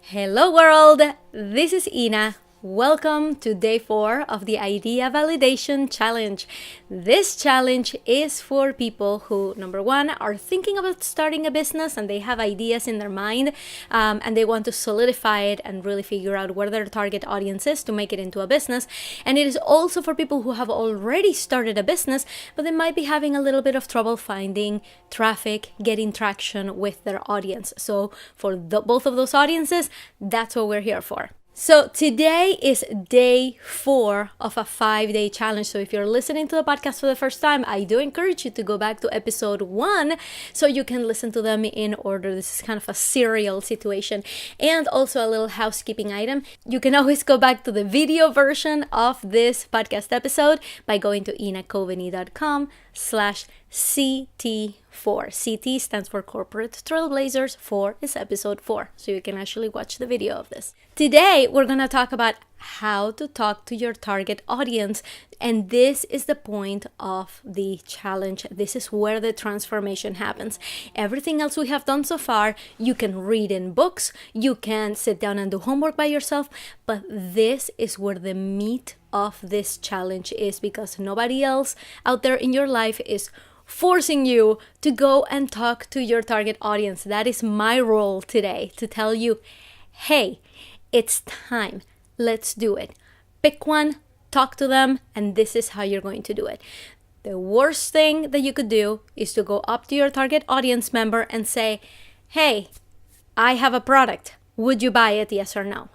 Hello world, this is Ina. Welcome to day 4 of the Idea Validation Challenge. This challenge is for people who, number one, are thinking about starting a business and they have ideas in their mind and they want to solidify it and really figure out where their target audience is to make it into a business. And it is also for people who have already started a business, but they might be having a little bit of trouble finding traffic, getting traction with their audience. So for both of those audiences, that's what we're here for. So today is day 4 of a 5-day challenge. So if you're listening to the podcast for the first time, I do encourage you to go back to episode 1 so you can listen to them in order. This is kind of a serial situation. And also a little housekeeping item. You can always go back to the video version of this podcast episode by going to inacoveney.com/CT4. CT stands for Corporate Trailblazers. 4 is episode 4. So you can actually watch the video of this. Today, we're going to talk about how to talk to your target audience. And this is the point of the challenge. This is where the transformation happens. Everything else we have done so far, you can read in books, you can sit down and do homework by yourself, but this is where the meat of this challenge is, because nobody else out there in your life is forcing you to go and talk to your target audience. That is my role today, to tell you, hey, it's time. Let's do it. Pick one, talk to them, and this is how you're going to do it. The worst thing that you could do is to go up to your target audience member and say, hey, I have a product. Would you buy it? Yes or no?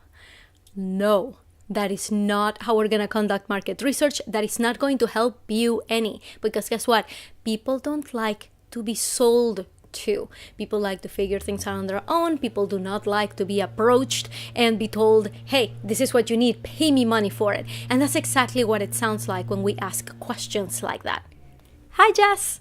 No. That is not how we're going to conduct market research. That is not going to help you any. Because guess what? People don't like to be sold to. People like to figure things out on their own. People do not like to be approached and be told, hey, this is what you need. Pay me money for it. And that's exactly what it sounds like when we ask questions like that. Hi, Jess.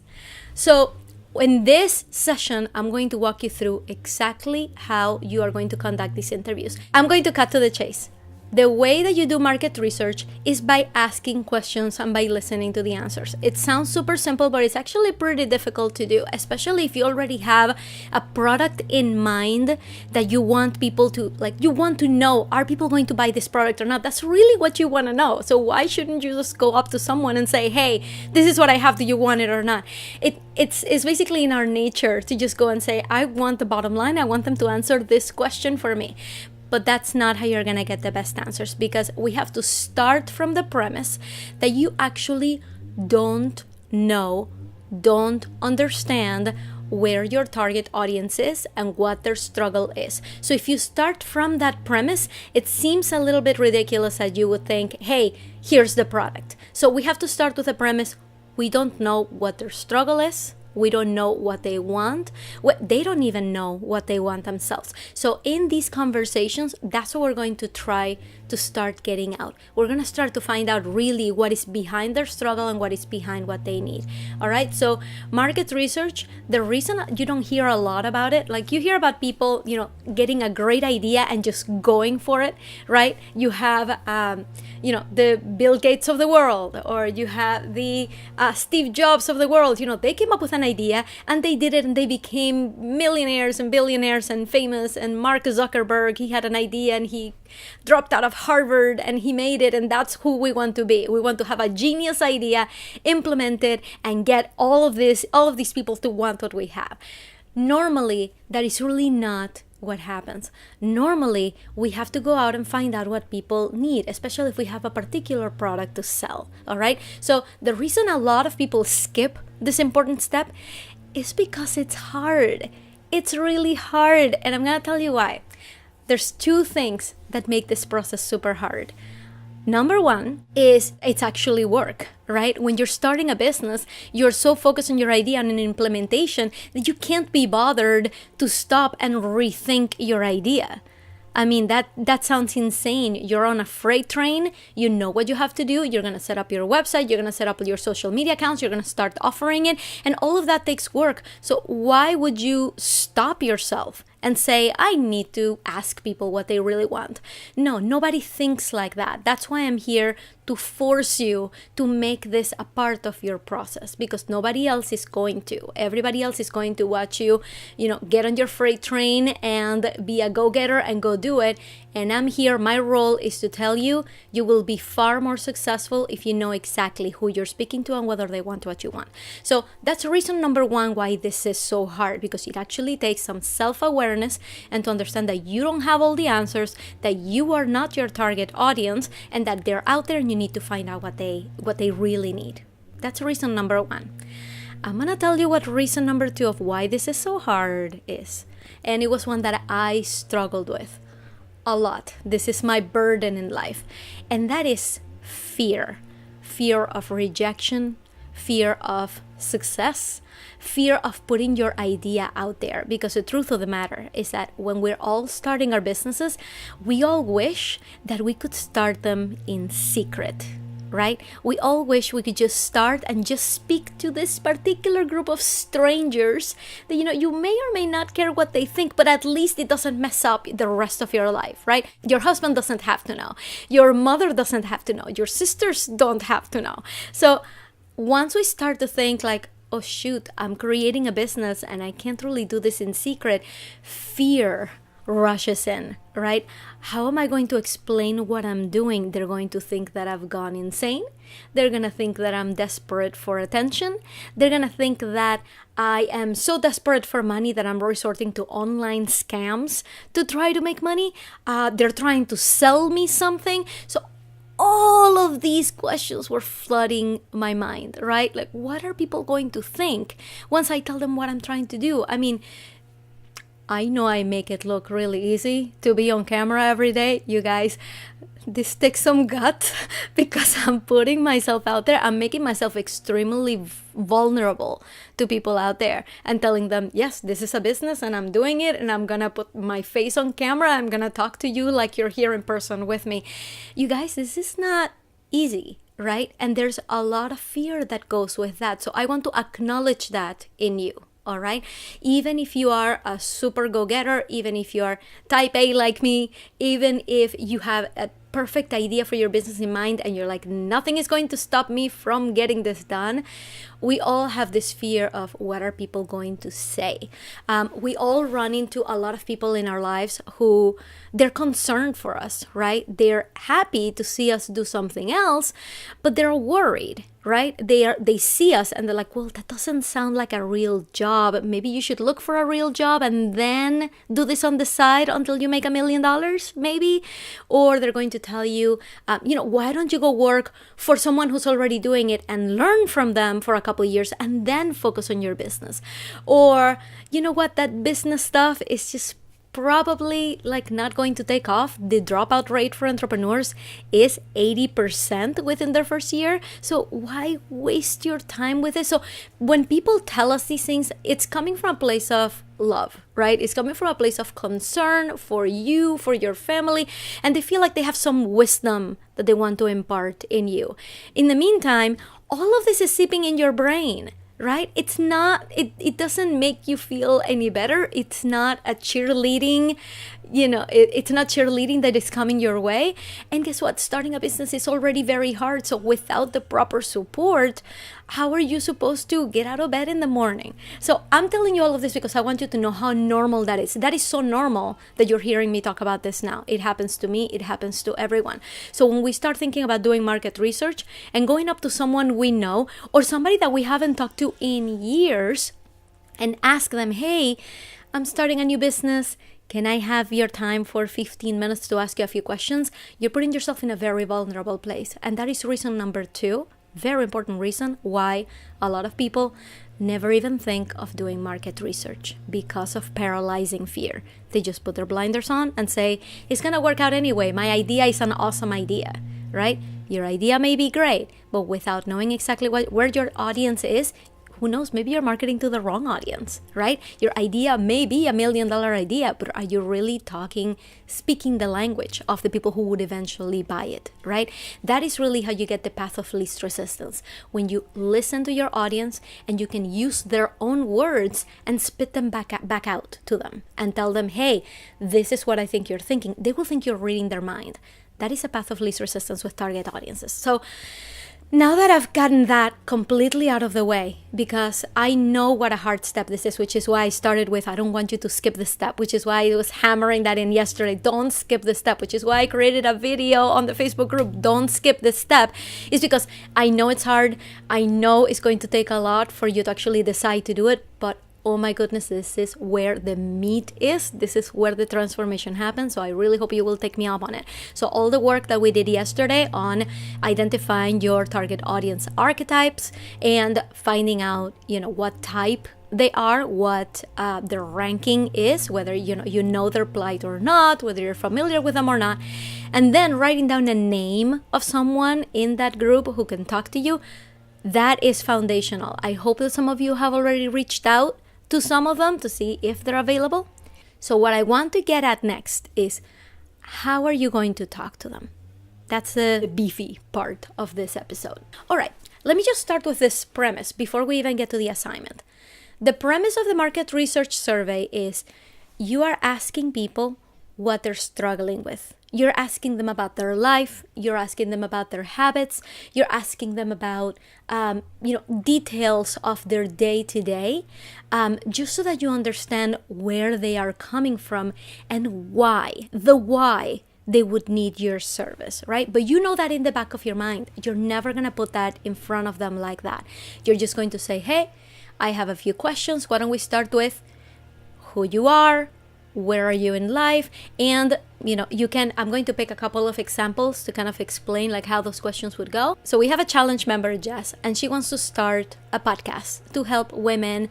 So in this session, I'm going to walk you through exactly how you are going to conduct these interviews. I'm going to cut to the chase. The way that you do market research is by asking questions and by listening to the answers. It sounds super simple, but it's actually pretty difficult to do, especially if you already have a product in mind that you want people to, you want to know, are people going to buy this product or not? That's really what you want to know. So why shouldn't you just go up to someone and say, hey, this is what I have, do you want it or not? It's basically in our nature to just go and say, I want the bottom line, I want them to answer this question for me. But that's not how you're going to get the best answers, because we have to start from the premise that you actually don't know, don't understand where your target audience is and what their struggle is. So if you start from that premise, it seems a little bit ridiculous that you would think, hey, here's the product. So we have to start with the premise, we don't know what their struggle is. We don't know what they want. They don't even know what they want themselves. So in these conversations, that's what we're going to try to start getting out. We're going to start to find out really what is behind their struggle and what is behind what they need. All right. So market research, the reason you don't hear a lot about it, you hear about people, getting a great idea and just going for it, right? You have, the Bill Gates of the world, or you have the Steve Jobs of the world. They came up with an idea and they did it and they became millionaires and billionaires and famous. And Mark Zuckerberg, he had an idea and he dropped out of Harvard and he made it, and that's who we want to be. We want to have a genius idea, implement it, and get all of these people to want what we have. Normally, that is really not what happens. Normally, we have to go out and find out what people need, especially if we have a particular product to sell. All right. So the reason a lot of people skip this important step is because it's hard. It's really hard. And I'm going to tell you why. There's 2 things that make this process super hard. Number one is it's actually work, right? When you're starting a business, you're so focused on your idea and in implementation that you can't be bothered to stop and rethink your idea. I mean, that sounds insane. You're on a freight train. You know what you have to do. You're going to set up your website. You're going to set up your social media accounts. You're going to start offering it. And all of that takes work. So why would you stop yourself and say, I need to ask people what they really want. No, nobody thinks like that. That's why I'm here to force you to make this a part of your process, because nobody else is going to. Everybody else is going to watch you, get on your freight train and be a go-getter and go do it. And I'm here, my role is to tell you, you will be far more successful if you know exactly who you're speaking to and whether they want what you want. So that's reason number one why this is so hard, because it actually takes some self-awareness and to understand that you don't have all the answers, that you are not your target audience, and that they're out there and you need to find out what they really need. That's reason number one. I'm gonna tell you what reason number two of why this is so hard is. And it was one that I struggled with a lot. This is my burden in life. And that is fear. Fear of rejection, fear of success, fear of putting your idea out there. Because the truth of the matter is that when we're all starting our businesses, we all wish that we could start them in secret, right? We all wish we could just start and just speak to this particular group of strangers that, you may or may not care what they think, but at least it doesn't mess up the rest of your life, right? Your husband doesn't have to know. Your mother doesn't have to know. Your sisters don't have to know. So once we start to think like, oh shoot, I'm creating a business and I can't really do this in secret, fear rushes in, right? How am I going to explain what I'm doing? They're going to think that I've gone insane. They're going to think that I'm desperate for attention. They're going to think that I am so desperate for money that I'm resorting to online scams to try to make money. They're trying to sell me something. So all of these questions were flooding my mind, right? Like, what are people going to think once I tell them what I'm trying to do? I mean, I know I make it look really easy to be on camera every day. You guys, this takes some guts because I'm putting myself out there. I'm making myself extremely vulnerable to people out there and telling them, yes, this is a business and I'm doing it and I'm gonna put my face on camera. I'm gonna talk to you like you're here in person with me. You guys, this is not easy, right? And there's a lot of fear that goes with that. So I want to acknowledge that in you. All right. Even if you are a super go-getter, even if you are type A like me, even if you have a perfect idea for your business in mind and you're like, nothing is going to stop me from getting this done, we all have this fear of what are people going to say. We all run into a lot of people in our lives who they're concerned for us, right? They're happy to see us do something else, but they're worried, right? They see us and they're like, well, that doesn't sound like a real job. Maybe you should look for a real job and then do this on the side until you make $1 million, maybe. Or they're going to tell you, why don't you go work for someone who's already doing it and learn from them for a couple of years and then focus on your business. Or, you know what, that business stuff is just probably like not going to take off. The dropout rate for entrepreneurs is 80% within their first year. So why waste your time with it? So when people tell us these things, it's coming from a place of love, right? It's coming from a place of concern for you, for your family, and they feel like they have some wisdom that they want to impart in you. In the meantime, all of this is seeping in your brain, right? It's not, it doesn't make you feel any better. It's not a cheerleading, it's not cheerleading that is coming your way. And guess what? Starting a business is already very hard. So without the proper support, how are you supposed to get out of bed in the morning? So I'm telling you all of this because I want you to know how normal that is. That is so normal that you're hearing me talk about this now. It happens to me. It happens to everyone. So when we start thinking about doing market research and going up to someone we know or somebody that we haven't talked to in years and ask them, hey, I'm starting a new business. Can I have your time for 15 minutes to ask you a few questions? You're putting yourself in a very vulnerable place. And that is reason number two, very important reason why a lot of people never even think of doing market research, because of paralyzing fear. They just put their blinders on and say, it's going to work out anyway. My idea is an awesome idea, right? Your idea may be great, but without knowing exactly where your audience is, who knows, maybe you're marketing to the wrong audience, right? Your idea may be $1 million idea, but are you really speaking the language of the people who would eventually buy it, right? That is really how you get the path of least resistance. When you listen to your audience and you can use their own words and spit them back out to them and tell them, hey, this is what I think you're thinking. They will think you're reading their mind. That is a path of least resistance with target audiences. So now that I've gotten that completely out of the way, because I know what a hard step this is, which is why I started with, I don't want you to skip this step, which is why I was hammering that in yesterday. Don't skip this step, which is why I created a video on the Facebook group. Don't skip this step, is because I know it's hard. I know it's going to take a lot for you to actually decide to do it, but oh my goodness, this is where the meat is. This is where the transformation happens. So I really hope you will take me up on it. So all the work that we did yesterday on identifying your target audience archetypes and finding out, what type they are, what their ranking is, whether you know their plight or not, whether you're familiar with them or not, and then writing down a name of someone in that group who can talk to you. That is foundational. I hope that some of you have already reached out to some of them to see if they're available. So what I want to get at next is, how are you going to talk to them? That's the beefy part of this episode. All right, let me just start with this premise before we even get to the assignment. The premise of the market research survey is you are asking people what they're struggling with. You're asking them about their life. You're asking them about their habits. You're asking them about, details of their day-to-day, just so that you understand where they are coming from and why they would need your service, right? But you know that in the back of your mind. You're never going to put that in front of them like that. You're just going to say, hey, I have a few questions. Why don't we start with who you are? Where are you in life? And I'm going to pick a couple of examples to kind of explain like how those questions would go. So we have a challenge member, Jess, and she wants to start a podcast to help women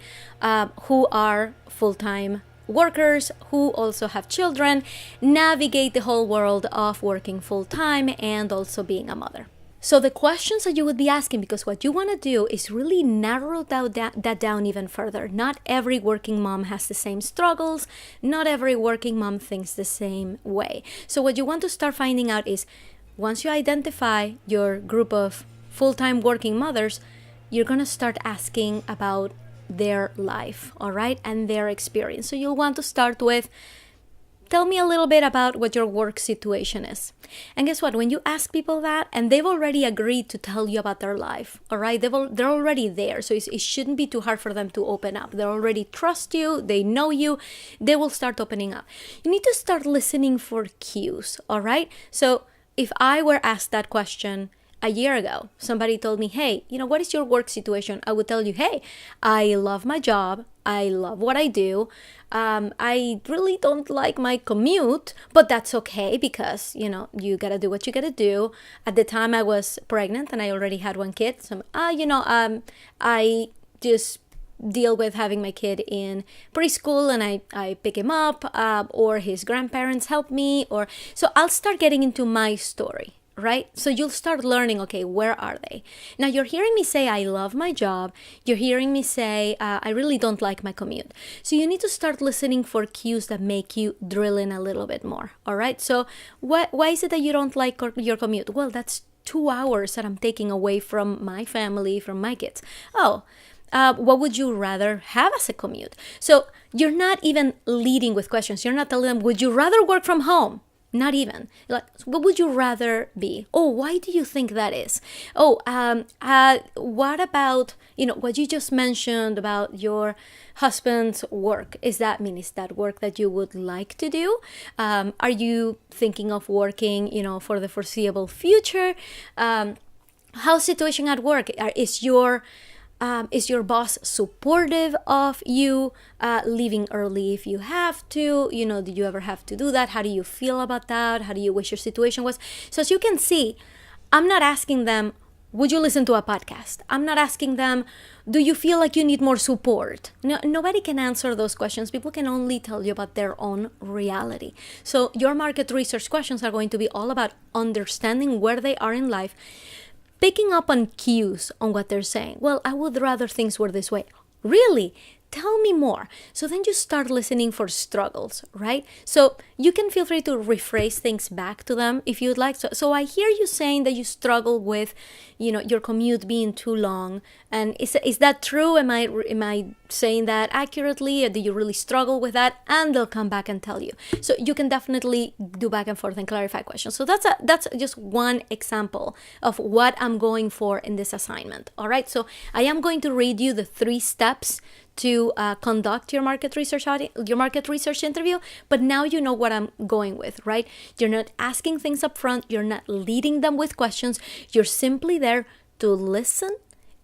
who are full-time workers, who also have children, navigate the whole world of working full-time and also being a mother. So the questions that you would be asking, because what you want to do is really narrow that down even further. Not every working mom has the same struggles. Not every working mom thinks the same way. So what you want to start finding out is, once you identify your group of full-time working mothers, you're going to start asking about their life, all right, and their experience. So you'll want to start with, tell me a little bit about what your work situation is. And guess what? When you ask people that, and they've already agreed to tell you about their life, all right? They're already there. So it shouldn't be too hard for them to open up. They already trust you. They know you. They will start opening up. You need to start listening for cues, all right? So if I were asked that question a year ago, somebody told me, hey, what is your work situation? I would tell you, hey, I love my job. I love what I do. I really don't like my commute, but that's okay because, you gotta do what you gotta do. At the time I was pregnant and I already had one kid. So, I just deal with having my kid in preschool and I pick him up, or his grandparents help me, so I'll start getting into my story. Right? So you'll start learning, okay, where are they? Now you're hearing me say, I love my job. You're hearing me say, I really don't like my commute. So you need to start listening for cues that make you drill in a little bit more. All right. So why is it that you don't like your commute? Well, that's 2 hours that I'm taking away from my family, from my kids. What would you rather have as a commute? So you're not even leading with questions. You're not telling them, would you rather work from home? Not even. Like, what would you rather be? Oh, why do you think that is? Oh, what about, what you just mentioned about your husband's work? Is that work that you would like to do? Are you thinking of working, for the foreseeable future? How's situation at work? Is your boss supportive of you leaving early if you have to? Did you ever have to do that? How do you feel about that? How do you wish your situation was? So as you can see, I'm not asking them, would you listen to a podcast? I'm not asking them, do you feel like you need more support? No, nobody can answer those questions. People can only tell you about their own reality. So your market research questions are going to be all about understanding where they are in life, picking up on cues on what they're saying. Well, I would rather things were this way. Really? Tell me more. So then you start listening for struggles, right? So you can feel free to rephrase things back to them if you'd like. So I hear you saying that you struggle with, your commute being too long. And is that true? Am I saying that accurately? Or do you really struggle with that? And they'll come back and tell you. So you can definitely do back and forth and clarify questions. So that's just one example of what I'm going for in this assignment. All right. So I am going to read you the 3 steps to conduct your market research interview, but now you know what I'm going with, right? You're not asking things up front. You're not leading them with questions. You're simply there to listen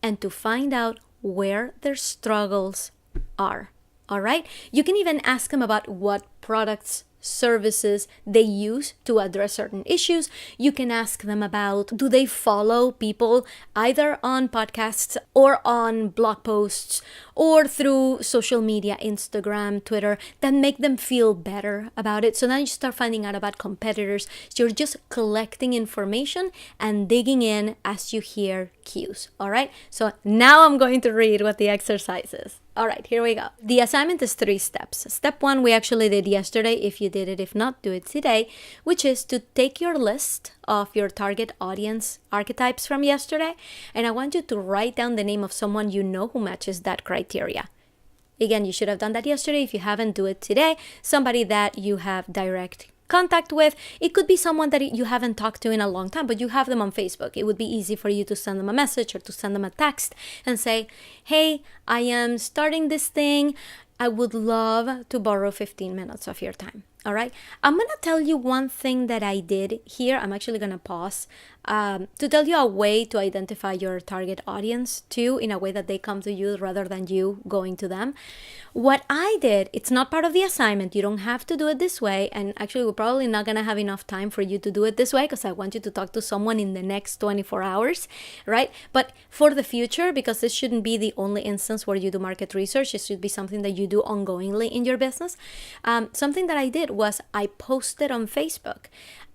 and to find out where their struggles are. All right? You can even ask them about what products, services they use to address certain issues. You can ask them about, do they follow people either on podcasts or on blog posts or through social media, Instagram, Twitter, that make them feel better about it. So then you start finding out about competitors. So you're just collecting information and digging in as you hear cues. All right. So now I'm going to read what the exercise is. All right, here we go. The assignment is 3 steps. Step 1, we actually did yesterday. If you did it, if not, do it today, which is to take your list of your target audience archetypes from yesterday, and I want you to write down the name of someone you know who matches that criteria. Again, you should have done that yesterday. If you haven't, do it today. Somebody that you have direct contact with. It could be someone that you haven't talked to in a long time, but you have them on Facebook. It would be easy for you to send them a message or to send them a text and say, hey, I am starting this thing. I would love to borrow 15 minutes of your time. All right. I'm going to tell you one thing that I did here. I'm actually going to pause to tell you a way to identify your target audience too, in a way that they come to you rather than you going to them. What I did, it's not part of the assignment. You don't have to do it this way. And actually, we're probably not going to have enough time for you to do it this way because I want you to talk to someone in the next 24 hours, right? But for the future, because this shouldn't be the only instance where you do market research, it should be something that you do ongoingly in your business. Something that I did was I posted on Facebook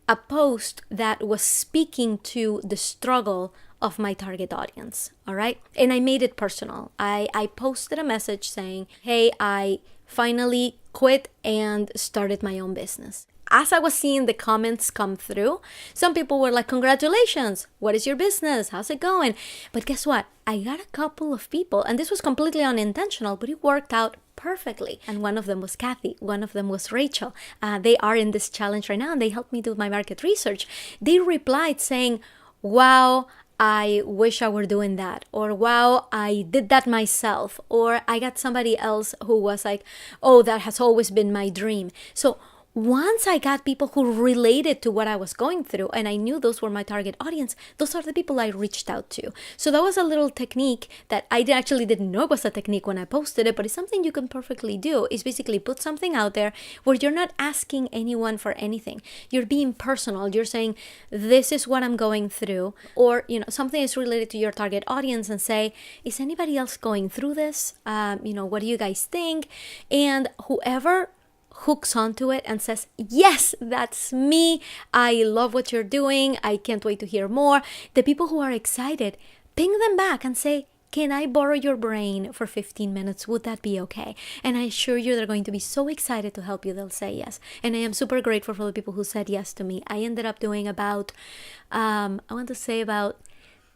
a post that was speaking to the struggle of my target audience, all right? And I made it personal. I posted a message saying, hey, I finally quit and started my own business. As I was seeing the comments come through, some people were like, congratulations, what is your business? How's it going? But guess what? I got a couple of people, and this was completely unintentional, but it worked out perfectly. And one of them was Kathy. One of them was Rachel. They are in this challenge right now, and they helped me do my market research. They replied saying, wow, I wish I were doing that, or wow, I did that myself, or I got somebody else who was like, oh, that has always been my dream. So once I got people who related to what I was going through, and I knew those were my target audience, those are the people I reached out to. So that was a little technique that I actually didn't know was a technique when I posted it, but it's something you can perfectly do. Is basically put something out there where you're not asking anyone for anything. You're being personal. You're saying, this is what I'm going through, or something is related to your target audience, and say, is anybody else going through this? What do you guys think? And whoever hooks onto it and says, yes, that's me. I love what you're doing. I can't wait to hear more. The people who are excited, ping them back and say, can I borrow your brain for 15 minutes? Would that be okay? And I assure you they're going to be so excited to help you. They'll say yes. And I am super grateful for the people who said yes to me. I ended up doing about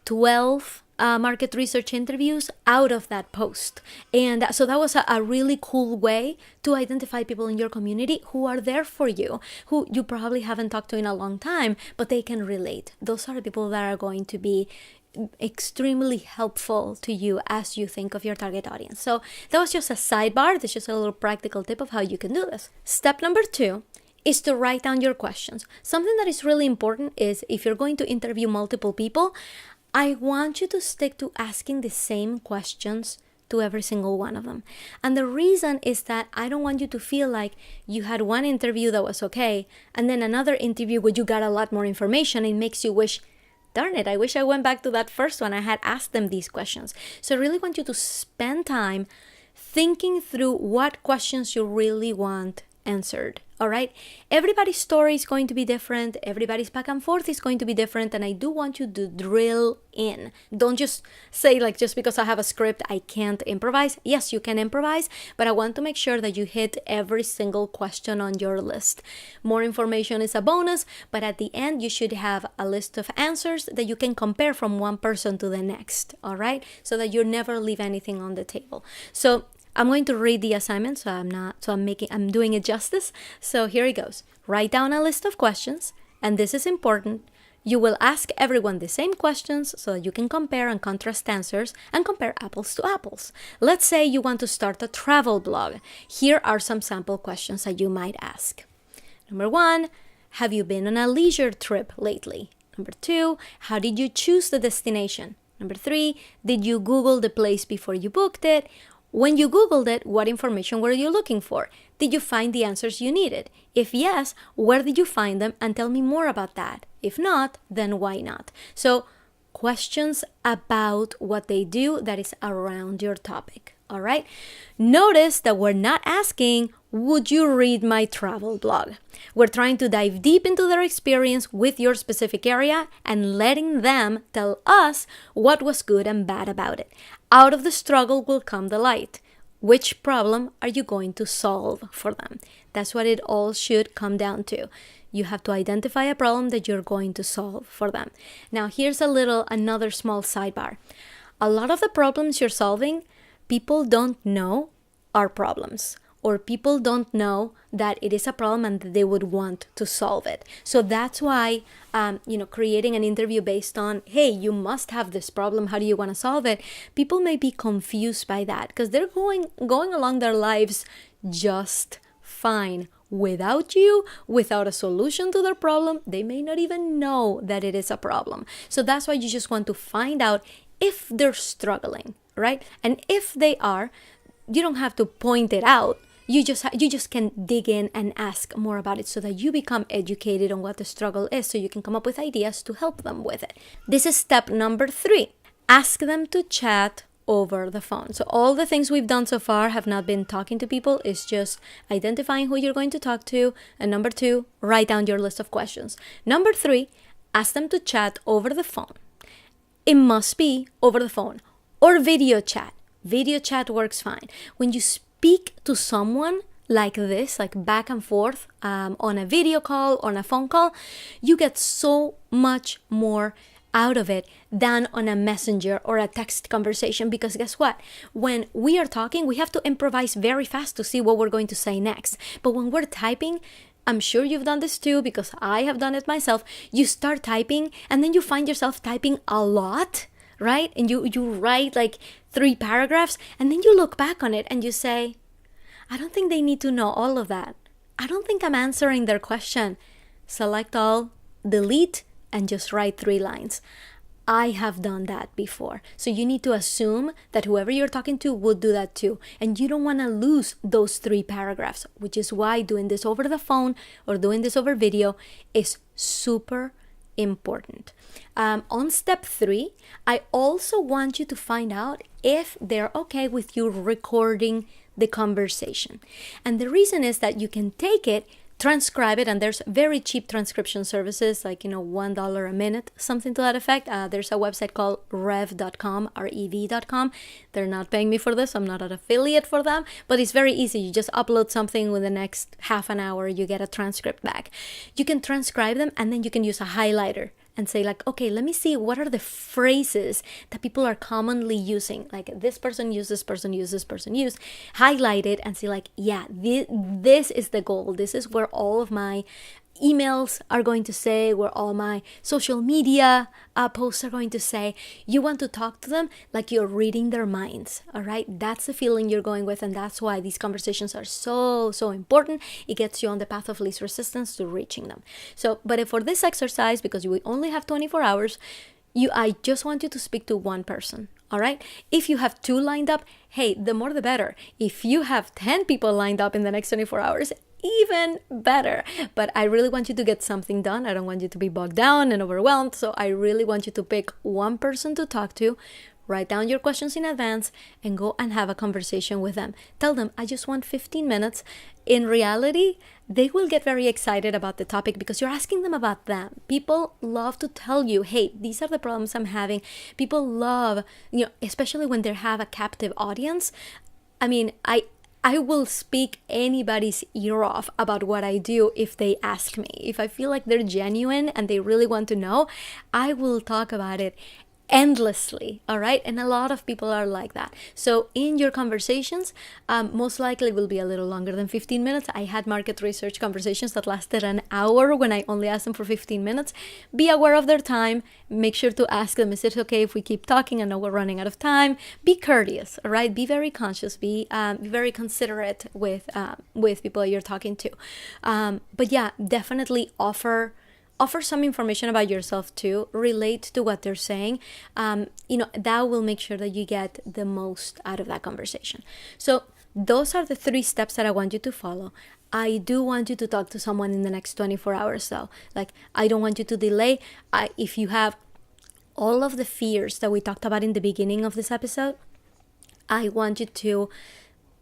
12 market research interviews out of that post. And so that was a really cool way to identify people in your community who are there for you, who you probably haven't talked to in a long time, but they can relate. Those are the people that are going to be extremely helpful to you as you think of your target audience. So that was just a sidebar. This is just a little practical tip of how you can do this. Step number 2 is to write down your questions. Something that is really important is if you're going to interview multiple people, I want you to stick to asking the same questions to every single one of them. And the reason is that I don't want you to feel like you had one interview that was okay, and then another interview where you got a lot more information. It makes you wish, darn it, I wish I went back to that first one. I had asked them these questions. So I really want you to spend time thinking through what questions you really want answered. All right. Everybody's story is going to be different. Everybody's back and forth is going to be different. And I do want you to drill in. Don't just say like, just because I have a script, I can't improvise. Yes, you can improvise, but I want to make sure that you hit every single question on your list. More information is a bonus, but at the end, you should have a list of answers that you can compare from one person to the next. All right. So that you never leave anything on the table. So I'm going to read the assignment, so I'm doing it justice. So here it goes. Write down a list of questions, and this is important. You will ask everyone the same questions so that you can compare and contrast answers and compare apples to apples. Let's say you want to start a travel blog. Here are some sample questions that you might ask. Number 1, have you been on a leisure trip lately? Number 2, how did you choose the destination? Number 3, did you Google the place before you booked it? When you Googled it, what information were you looking for? Did you find the answers you needed? If yes, where did you find them? And tell me more about that. If not, then why not? So, questions about what they do that is around your topic. All right. Notice that we're not asking, would you read my travel blog? We're trying to dive deep into their experience with your specific area and letting them tell us what was good and bad about it. Out of the struggle will come the light. Which problem are you going to solve for them? That's what it all should come down to. You have to identify a problem that you're going to solve for them. Now, here's another small sidebar. A lot of the problems you're solving, people don't know are problems, or people don't know that it is a problem and that they would want to solve it. So that's why, creating an interview based on, hey, you must have this problem, how do you want to solve it? People may be confused by that because they're going along their lives just fine without you, without a solution to their problem. They may not even know that it is a problem. So that's why you just want to find out if they're struggling, right? And if they are, you don't have to point it out. You just can dig in and ask more about it so that you become educated on what the struggle is, so you can come up with ideas to help them with it. This is step number 3. Ask them to chat over the phone. So all the things we've done so far have not been talking to people. It's just identifying who you're going to talk to. And number 2, write down your list of questions. Number 3, ask them to chat over the phone. It must be over the phone or video chat. Video chat works fine. When you speak to someone like this, like back and forth on a video call, on a phone call, you get so much more out of it than on a messenger or a text conversation, because guess what? When we are talking, we have to improvise very fast to see what we're going to say next. But when we're typing, I'm sure you've done this too, because I have done it myself. You start typing and then you find yourself typing a lot, right? And you write like 3 paragraphs and then you look back on it and you say, I don't think they need to know all of that. I don't think I'm answering their question. Select all, delete, and just write 3 lines. I have done that before. So you need to assume that whoever you're talking to would do that too. And you don't want to lose those 3 paragraphs, which is why doing this over the phone or doing this over video is super important. On step 3, I also want you to find out if they're okay with you recording the conversation. And the reason is that you can take it, transcribe it, and there's very cheap transcription services like, $1 a minute, something to that effect. There's a website called rev.com, rev.com. They're not paying me for this. I'm not an affiliate for them, but it's very easy. You just upload something, within the next half an hour, you get a transcript back. You can transcribe them and then you can use a highlighter and say like, okay, let me see what are the phrases that people are commonly using. Like this person used, this person used, this person used. Highlight it and say like, yeah, this is the goal. This is where all of my emails are going to say, where all my social media posts are going to say. You want to talk to them like you're reading their minds, all right? That's the feeling you're going with, and that's why these conversations are so important. It gets you on the path of least resistance to reaching them. So, but for this exercise, because we only have 24 hours, I just want you to speak to one person, all right? If you have 2 lined up, hey, the more the better. If you have 10 people lined up in the next 24 hours, even better. But I really want you to get something done. I don't want you to be bogged down and overwhelmed. So I really want you to pick one person to talk to, write down your questions in advance, and go and have a conversation with them. Tell them, I just want 15 minutes. In reality, they will get very excited about the topic because you're asking them about them. People love to tell you, hey, these are the problems I'm having. People love, especially when they have a captive audience. I mean, I will speak anybody's ear off about what I do if they ask me. If I feel like they're genuine and they really want to know, I will talk about it endlessly, all right? And a lot of people are like that. So in your conversations, most likely will be a little longer than 15 minutes. I had market research conversations that lasted an hour when I only asked them for 15 minutes. Be aware of their time. Make sure to ask them, is it okay if we keep talking? I know we're running out of time. Be courteous, all right? Be very conscious. Be very considerate with people that you're talking to. But yeah, definitely offer some information about yourself too. Relate to what they're saying. That will make sure that you get the most out of that conversation. So those are the 3 steps that I want you to follow. I do want you to talk to someone in the next 24 hours though. Like, I don't want you to delay. If you have all of the fears that we talked about in the beginning of this episode, I want you to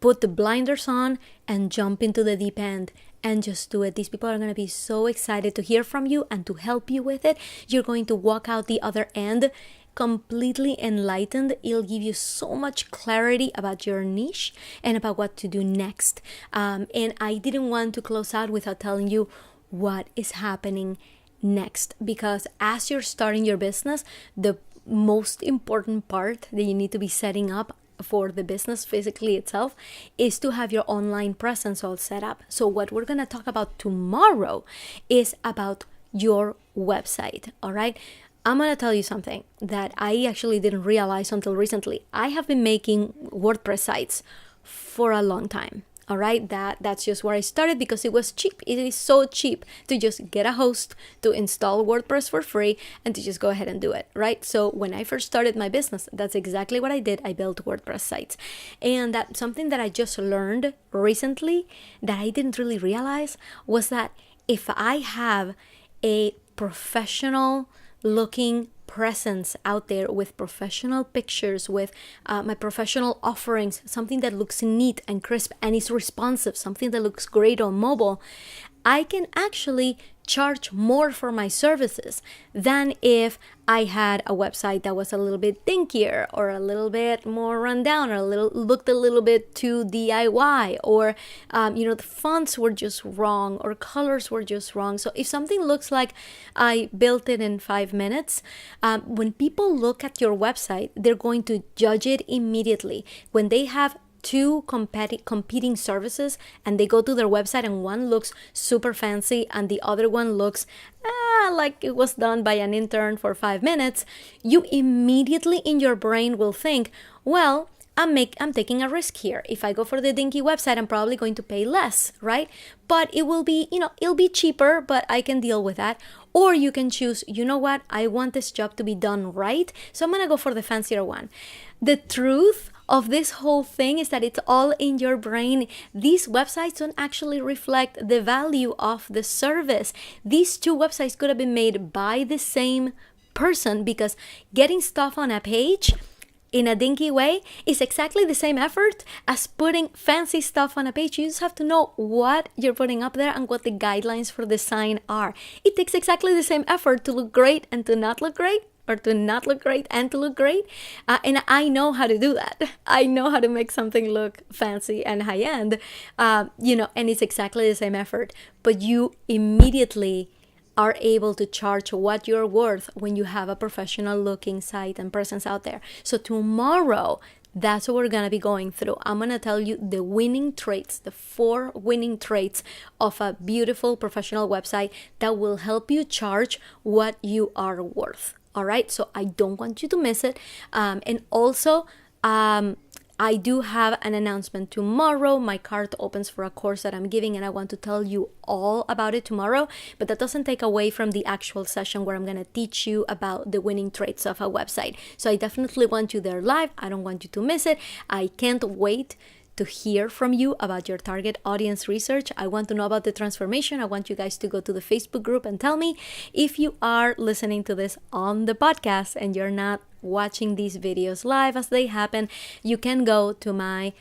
put the blinders on and jump into the deep end and just do it. These people are going to be so excited to hear from you and to help you with it. You're going to walk out the other end completely enlightened. It'll give you so much clarity about your niche and about what to do next. And I didn't want to close out without telling you what is happening next, because as you're starting your business, the most important part that you need to be setting up for the business physically itself is to have your online presence all set up. So what we're going to talk about tomorrow is about your website. All right. I'm going to tell you something that I actually didn't realize until recently. I have been making WordPress sites for a long time. All right, that's just where I started because it was cheap. It is so cheap to just get a host, to install WordPress for free, and to just go ahead and do it, right? So when I first started my business, that's exactly what I did. I built WordPress sites. And that's something that I just learned recently that I didn't really realize was that if I have a professional looking presence out there with professional pictures, with my professional offerings, something that looks neat and crisp and is responsive, something that looks great on mobile, I can actually charge more for my services than if I had a website that was a little bit dinkier or a little bit more rundown or looked a little bit too DIY, or the fonts were just wrong or colors were just wrong. So if something looks like I built it in 5 minutes, when people look at your website, they're going to judge it immediately. When they have 2 competing services and they go to their website and one looks super fancy and the other one looks like it was done by an intern for 5 minutes, you immediately in your brain will think, well, I'm taking a risk here. If I go for the dinky website, I'm probably going to pay less, right? But it will be, it'll be cheaper, but I can deal with that. Or you can choose, you know what? I want this job to be done right, so I'm going to go for the fancier one. The truth of this whole thing is that it's all in your brain. These websites don't actually reflect the value of the service. These 2 websites could have been made by the same person, because getting stuff on a page in a dinky way is exactly the same effort as putting fancy stuff on a page. You just have to know what you're putting up there and what the guidelines for design are. It takes exactly the same effort to look great and to not look great, or to not look great and to look great. And I know how to do that. I know how to make something look fancy and high-end, and it's exactly the same effort. But you immediately are able to charge what you're worth when you have a professional looking site and presence out there. So tomorrow, that's what we're going to be going through. I'm going to tell you the winning traits, the 4 winning traits of a beautiful professional website that will help you charge what you are worth. All right, so I don't want you to miss it. And also, I do have an announcement tomorrow. My cart opens for a course that I'm giving, and I want to tell you all about it tomorrow. But that doesn't take away from the actual session where I'm going to teach you about the winning traits of a website. So I definitely want you there live. I don't want you to miss it. I can't wait to hear from you about your target audience research. I want to know about the transformation. I want you guys to go to the Facebook group and tell me. If you are listening to this on the podcast and you're not watching these videos live as they happen, you can go to my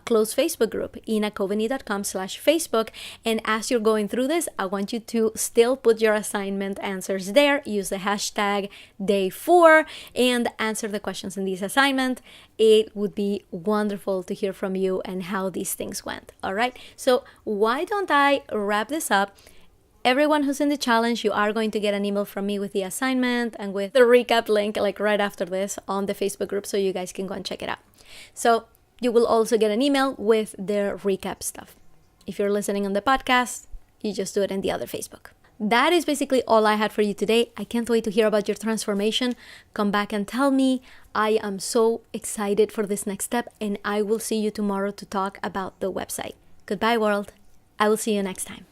closed Facebook group, inacoveney.com/Facebook. And as you're going through this, I want you to still put your assignment answers there. Use the hashtag day4 and answer the questions in this assignment. It would be wonderful to hear from you and how these things went. All right. So why don't I wrap this up? Everyone who's in the challenge, you are going to get an email from me with the assignment and with the recap link, like right after this on the Facebook group, so you guys can go and check it out. So you will also get an email with the recap stuff. If you're listening on the podcast, you just do it in the other Facebook. That is basically all I had for you today. I can't wait to hear about your transformation. Come back and tell me. I am so excited for this next step, and I will see you tomorrow to talk about the website. Goodbye, world. I will see you next time.